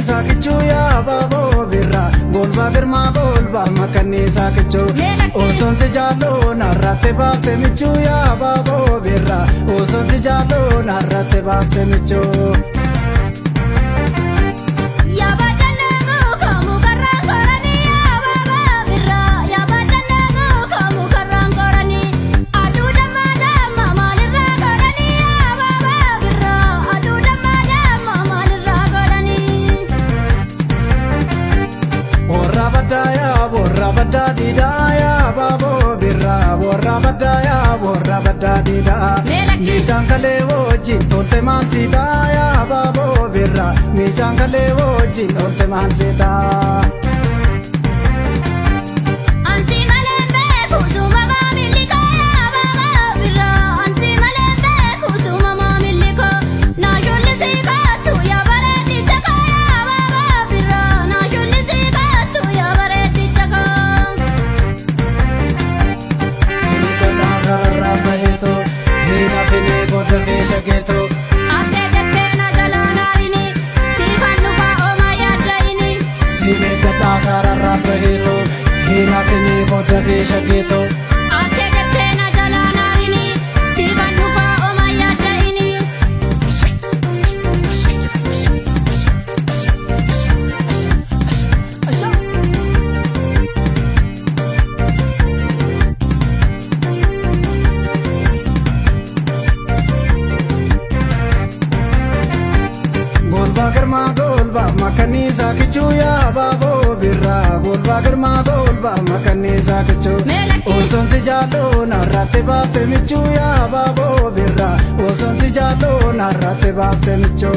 makanisa kichu ya babo birra golba girma golba makanisa kichu oson se jalo narrate bafte michu ya babo birra oson se jalo narrate bafte michu borra badda didaya babo birra borra badda dida ni jankale woji tolte mansida ya babo birra ni jankale woji tolte mansida Shageto ate jattena jalanarini sifannu ba oma yadaini sine gata garara baheto hina kene bodave shageto ate jattena jalanarini sifannu ba oma yadaini golba makanisa kichu ya babo birra golba girma golba makanisa kichu oson se jalo narrate bafte michu ya babo birra oson se jalo narrate bafte michu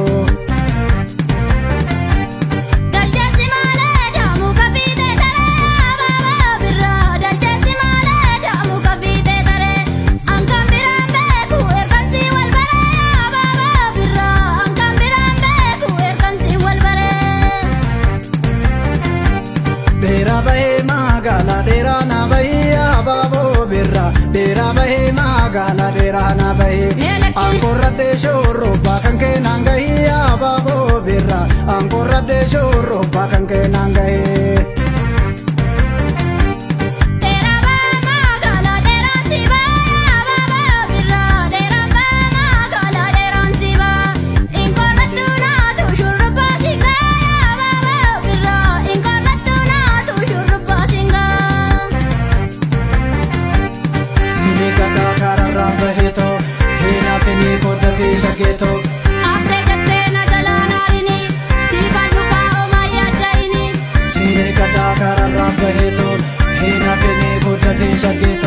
dera bahe magala dera na bahe babo birra dera bahe magala dera na bahe angkora de shoro bakan ke nangai babo birra angkora de shoro bakan ke nangai shageto ate jattena jalanarini sifannu ba oma yadaini sine gata garara baheto hina kene bodave shageto